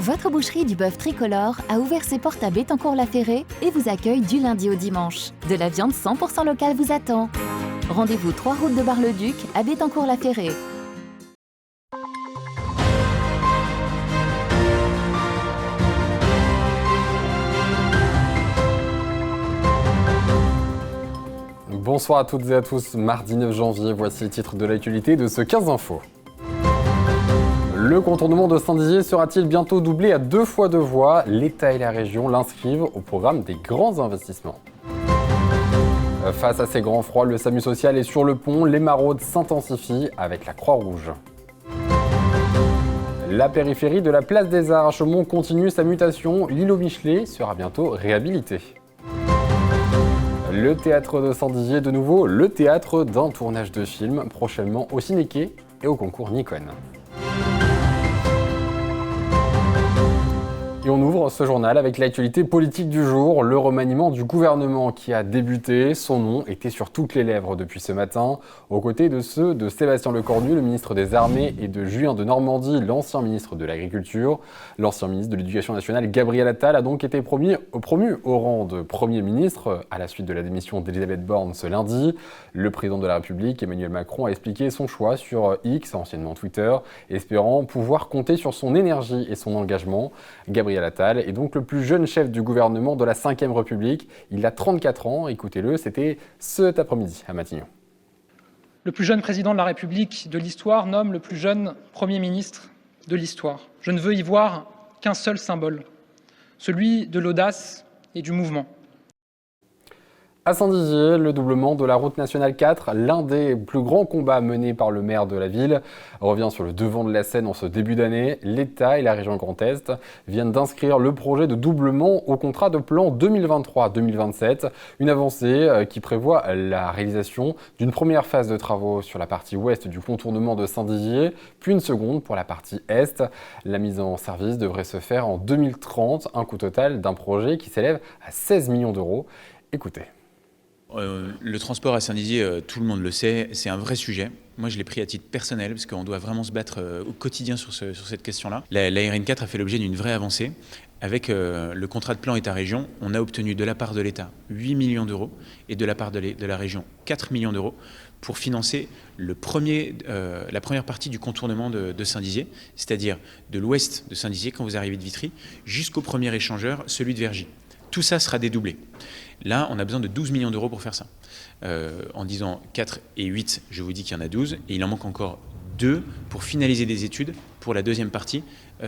Votre boucherie du bœuf tricolore a ouvert ses portes à Bettencourt-la-Ferrée et vous accueille du lundi au dimanche. De la viande 100% locale vous attend. Rendez-vous 3 route de Bar-le-Duc à Bettencourt-la-Ferrée. Bonsoir à toutes et à tous, mardi 9 janvier, voici le titre de l'actualité de ce 15 infos. Le contournement de Saint-Dizier sera-t-il bientôt doublé à 2 fois 2 voies? L'État et la région l'inscrivent au programme des grands investissements. Face à ces grands froids, le SAMU social est sur le pont, les maraudes s'intensifient avec la Croix-Rouge. La périphérie de la place des Arts à Chaumont continue sa mutation, l'îlot Michelet sera bientôt réhabilité. Le théâtre de Saint-Dizier, de nouveau, le théâtre d'un tournage de film, prochainement au Ciné-Quai et au concours Nikon. Et on ouvre ce journal avec l'actualité politique du jour, le remaniement du gouvernement qui a débuté. Son nom était sur toutes les lèvres depuis ce matin, aux côtés de ceux de Sébastien Lecornu, le ministre des Armées, et de Julien Denormandie, l'ancien ministre de l'Agriculture. L'ancien ministre de l'Éducation nationale, Gabriel Attal, a donc été promu au rang de Premier ministre à la suite de la démission d'Elisabeth Borne ce lundi. Le président de la République, Emmanuel Macron, a expliqué son choix sur X, anciennement Twitter, espérant pouvoir compter sur son énergie et son engagement. Gabriel Attal est donc le plus jeune chef du gouvernement de la Ve République. Il a 34 ans, écoutez-le, c'était cet après-midi à Matignon. Le plus jeune président de la République de l'histoire nomme le plus jeune Premier ministre de l'histoire. Je ne veux y voir qu'un seul symbole, celui de l'audace et du mouvement. À Saint-Dizier, le doublement de la route nationale 4, l'un des plus grands combats menés par le maire de la ville, revient sur le devant de la scène en ce début d'année. L'État et la région Grand Est viennent d'inscrire le projet de doublement au contrat de plan 2023-2027, une avancée qui prévoit la réalisation d'une première phase de travaux sur la partie ouest du contournement de Saint-Dizier, puis une seconde pour la partie est. La mise en service devrait se faire en 2030, un coût total d'un projet qui s'élève à 16 millions d'euros. Écoutez. Le transport à Saint-Dizier, tout le monde le sait, c'est un vrai sujet. Moi, je l'ai pris à titre personnel parce qu'on doit vraiment se battre au quotidien sur cette question-là. La RN4 a fait l'objet d'une vraie avancée. Avec le contrat de plan État-région, on a obtenu de la part de l'État 8 millions d'euros et de la part de la région 4 millions d'euros pour financer la première partie du contournement de Saint-Dizier, c'est-à-dire de l'ouest de Saint-Dizier quand vous arrivez de Vitry, jusqu'au premier échangeur, celui de Vergy. Tout ça sera dédoublé. Là, on a besoin de 12 millions d'euros pour faire ça. En disant 4 et 8, je vous dis qu'il y en a 12, et il en manque encore 2 pour finaliser des études pour la deuxième partie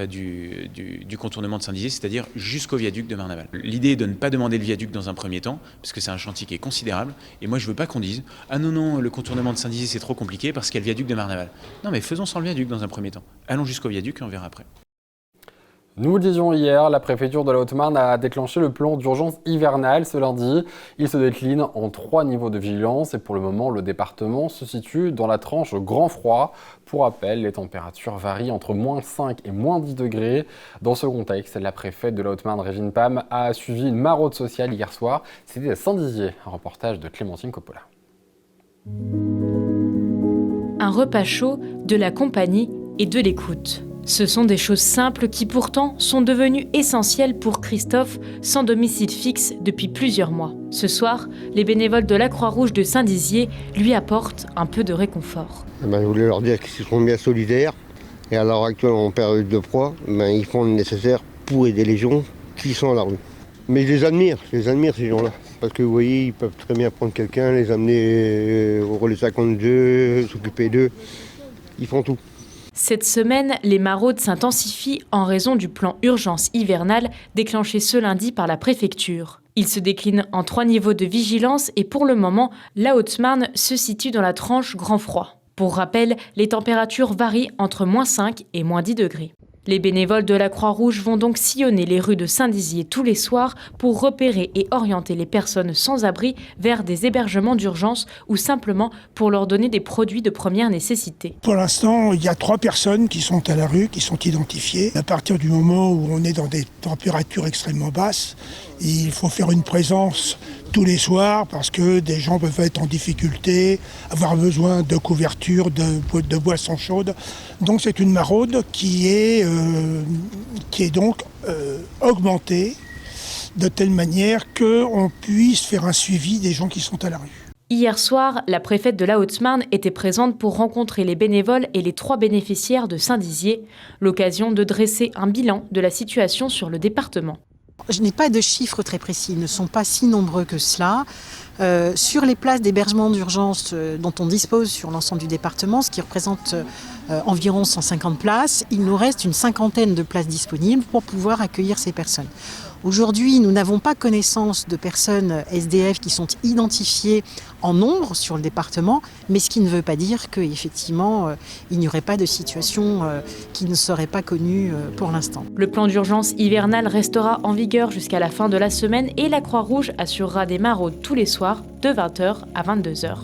du contournement de Saint-Dizier, c'est-à-dire jusqu'au viaduc de Marnaval. L'idée est de ne pas demander le viaduc dans un premier temps, parce que c'est un chantier qui est considérable, et moi je ne veux pas qu'on dise « Ah non, le contournement de Saint-Dizier c'est trop compliqué parce qu'il y a le viaduc de Marnaval ». Non mais faisons sans le viaduc dans un premier temps. Allons jusqu'au viaduc et on verra après. Nous le disions hier, la préfecture de la Haute-Marne a déclenché le plan d'urgence hivernale ce lundi. Il se décline en 3 niveaux de vigilance et pour le moment, le département se situe dans la tranche grand froid. Pour rappel, les températures varient entre -5 et -10 degrés. Dans ce contexte, la préfète de la Haute-Marne, Régine Pam, a suivi une maraude sociale hier soir. C'était à Saint-Dizier, un reportage de Clémentine Coppola. Un repas chaud, de la compagnie et de l'écoute. Ce sont des choses simples qui pourtant sont devenues essentielles pour Christophe, sans domicile fixe depuis plusieurs mois. Ce soir, les bénévoles de la Croix-Rouge de Saint-Dizier lui apportent un peu de réconfort. Je voulais leur dire qu'ils sont bien solidaires et à l'heure actuelle en période de froid, ils font le nécessaire pour aider les gens qui sont à la rue. Mais je les admire ces gens-là. Parce que vous voyez, ils peuvent très bien prendre quelqu'un, les amener au relais 52, s'occuper d'eux. Ils font tout. Cette semaine, les maraudes s'intensifient en raison du plan urgence hivernale déclenché ce lundi par la préfecture. Il se décline en 3 niveaux de vigilance et pour le moment, la Haute-Marne se situe dans la tranche grand froid. Pour rappel, les températures varient entre -5 et -10 degrés. Les bénévoles de la Croix-Rouge vont donc sillonner les rues de Saint-Dizier tous les soirs pour repérer et orienter les personnes sans abri vers des hébergements d'urgence ou simplement pour leur donner des produits de première nécessité. Pour l'instant, il y a 3 personnes qui sont à la rue, qui sont identifiées. À partir du moment où on est dans des températures extrêmement basses, il faut faire une présence tous les soirs parce que des gens peuvent être en difficulté, avoir besoin de couverture, de boissons chaudes. Donc c'est une maraude qui est qui est donc augmenté de telle manière qu'on puisse faire un suivi des gens qui sont à la rue. Hier soir, la préfète de la Haute-Marne était présente pour rencontrer les bénévoles et les 3 bénéficiaires de Saint-Dizier, l'occasion de dresser un bilan de la situation sur le département. Je n'ai pas de chiffres très précis, ils ne sont pas si nombreux que cela. Sur les places d'hébergement d'urgence dont on dispose sur l'ensemble du département, ce qui représente environ 150 places, il nous reste une 50aine de places disponibles pour pouvoir accueillir ces personnes. Aujourd'hui, nous n'avons pas connaissance de personnes SDF qui sont identifiées en nombre sur le département, mais ce qui ne veut pas dire qu'effectivement, il n'y aurait pas de situation qui ne serait pas connue pour l'instant. Le plan d'urgence hivernal restera en vigueur jusqu'à la fin de la semaine et la Croix-Rouge assurera des maraudes tous les soirs de 20h à 22h.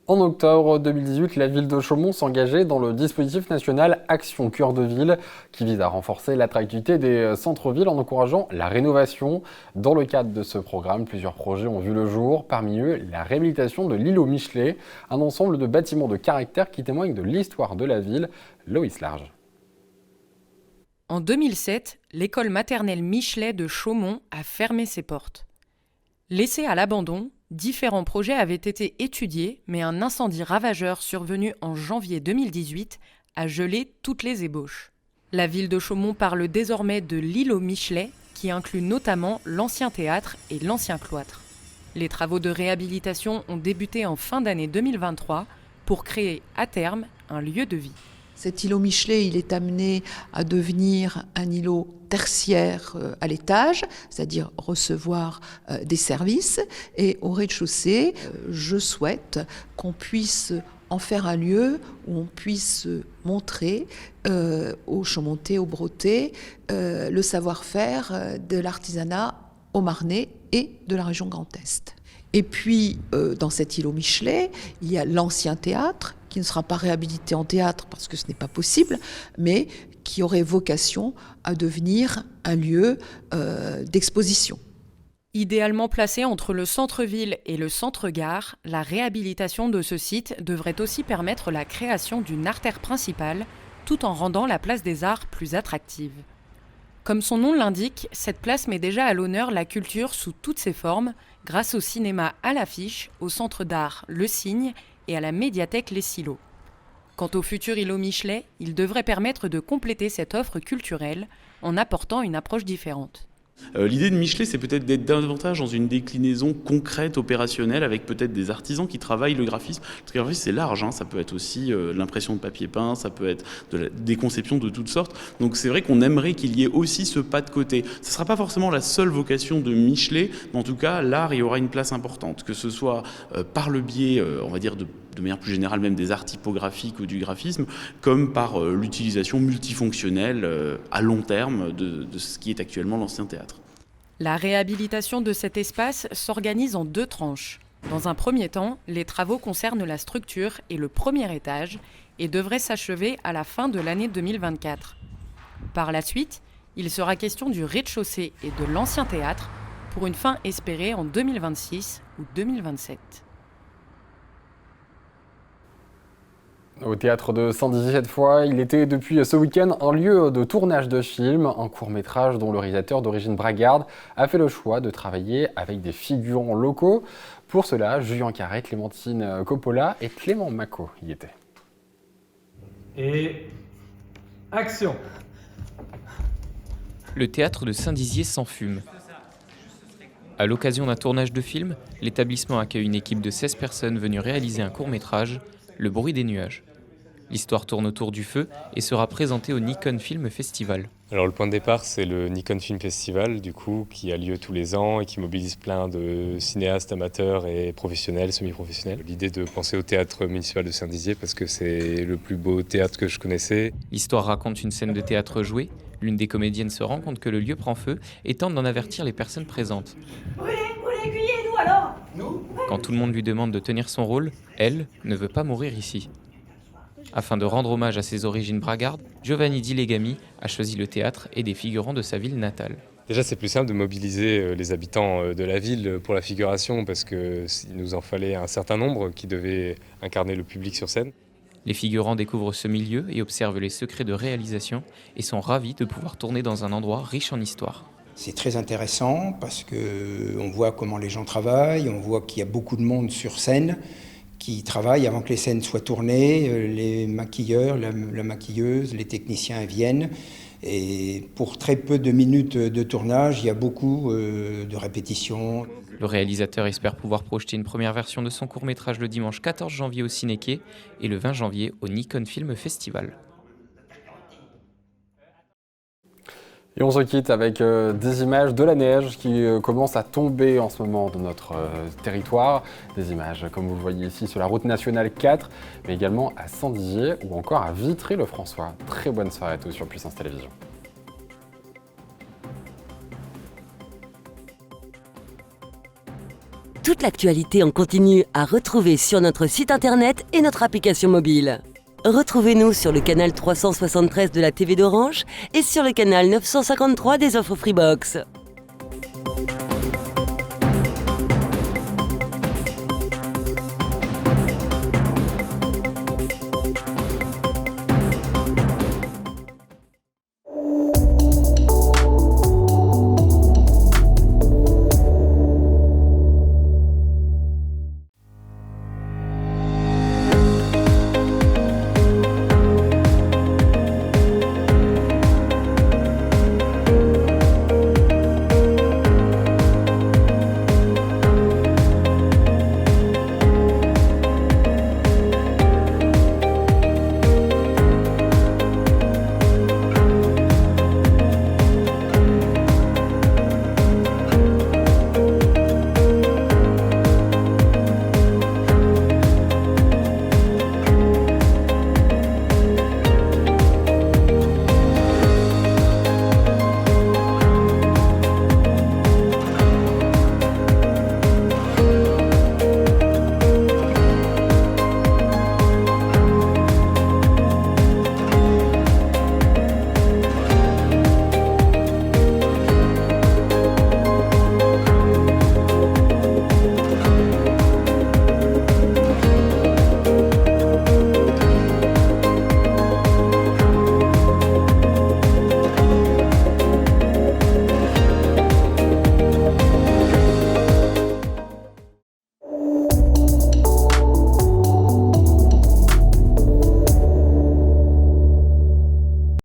En octobre 2018, la ville de Chaumont s'engageait dans le dispositif national Action Cœur de Ville qui vise à renforcer l'attractivité des centres-villes en encourageant la rénovation. Dans le cadre de ce programme, plusieurs projets ont vu le jour, parmi eux la réhabilitation de l'îlot Michelet, un ensemble de bâtiments de caractère qui témoignent de l'histoire de la ville. Loïs Large. En 2007, l'école maternelle Michelet de Chaumont a fermé ses portes. Laissée à l'abandon, différents projets avaient été étudiés, mais un incendie ravageur survenu en janvier 2018 a gelé toutes les ébauches. La ville de Chaumont parle désormais de l'îlot Michelet, qui inclut notamment l'ancien théâtre et l'ancien cloître. Les travaux de réhabilitation ont débuté en fin d'année 2023 pour créer à terme un lieu de vie. Cet îlot Michelet, il est amené à devenir un îlot tertiaire à l'étage, c'est-à-dire recevoir des services. Et au rez-de-chaussée, je souhaite qu'on puisse en faire un lieu où on puisse montrer aux Chaumontais, aux Brettais, le savoir-faire de l'artisanat haut-marnais et de la région Grand Est. Et puis, dans cet îlot Michelet, il y a l'ancien théâtre, qui ne sera pas réhabilité en théâtre parce que ce n'est pas possible, mais qui aurait vocation à devenir un lieu d'exposition. Idéalement placé entre le centre-ville et le centre-gare, la réhabilitation de ce site devrait aussi permettre la création d'une artère principale, tout en rendant la place des Arts plus attractive. Comme son nom l'indique, cette place met déjà à l'honneur la culture sous toutes ses formes, grâce au cinéma à l'affiche, au centre d'art Le Cygne et à la médiathèque Les Silos. Quant au futur îlot Michelet, il devrait permettre de compléter cette offre culturelle en apportant une approche différente. L'idée de Michelet, c'est peut-être d'être davantage dans une déclinaison concrète, opérationnelle, avec peut-être des artisans qui travaillent le graphisme. Parce que le graphisme, c'est large, hein. Ça peut être aussi l'impression de papier peint, ça peut être des conceptions de toutes sortes. Donc c'est vrai qu'on aimerait qu'il y ait aussi ce pas de côté. Ce ne sera pas forcément la seule vocation de Michelet, mais en tout cas, l'art y aura une place importante. Que ce soit par le biais, on va dire, de manière plus générale même des arts typographiques ou du graphisme, comme par l'utilisation multifonctionnelle à long terme de ce qui est actuellement l'ancien théâtre. La réhabilitation de cet espace s'organise en 2 tranches. Dans un premier temps, les travaux concernent la structure et le premier étage et devraient s'achever à la fin de l'année 2024. Par la suite, il sera question du rez-de-chaussée et de l'ancien théâtre pour une fin espérée en 2026 ou 2027. Au théâtre de Saint-Dizier cette fois, il était depuis ce week-end un lieu de tournage de film, un court-métrage dont le réalisateur d'origine braguarde a fait le choix de travailler avec des figurants locaux. Pour cela, Julien Carré, Clémentine Coppola et Clément Macot y étaient. Et action! Le théâtre de Saint-Dizier s'enfume. À l'occasion d'un tournage de film, l'établissement accueille une équipe de 16 personnes venues réaliser un court-métrage, Le bruit des nuages. L'histoire tourne autour du feu et sera présentée au Nikon Film Festival. Alors le point de départ, c'est le Nikon Film Festival, du coup, qui a lieu tous les ans et qui mobilise plein de cinéastes amateurs et professionnels, semi-professionnels. L'idée de penser au théâtre municipal de Saint-Dizier parce que c'est le plus beau théâtre que je connaissais. L'histoire raconte une scène de théâtre jouée. L'une des comédiennes se rend compte que le lieu prend feu et tente d'en avertir les personnes présentes. Brûlez, aiguillez, nous alors! Nous? Quand tout le monde lui demande de tenir son rôle, elle ne veut pas mourir ici. Afin de rendre hommage à ses origines braguardes, Giovanni Di Legami a choisi le théâtre et des figurants de sa ville natale. Déjà, c'est plus simple de mobiliser les habitants de la ville pour la figuration parce qu'il nous en fallait un certain nombre qui devaient incarner le public sur scène. Les figurants découvrent ce milieu et observent les secrets de réalisation et sont ravis de pouvoir tourner dans un endroit riche en histoire. C'est très intéressant parce qu'on voit comment les gens travaillent, on voit qu'il y a beaucoup de monde sur scène qui travaillent avant que les scènes soient tournées, les maquilleurs, la maquilleuse, les techniciens viennent. Et pour très peu de minutes de tournage, il y a beaucoup de répétitions. Le réalisateur espère pouvoir projeter une première version de son court-métrage le dimanche 14 janvier au Ciné-Quai et le 20 janvier au Nikon Film Festival. Et on se quitte avec des images de la neige qui commence à tomber en ce moment dans notre territoire. Des images, comme vous le voyez ici, sur la route nationale 4, mais également à Saint-Dizier ou encore à Vitry-le-François. Très bonne soirée à tous sur Puissance Télévision. Toute l'actualité en continu à retrouver sur notre site internet et notre application mobile. Retrouvez-nous sur le canal 373 de la TV d'Orange et sur le canal 953 des offres Freebox.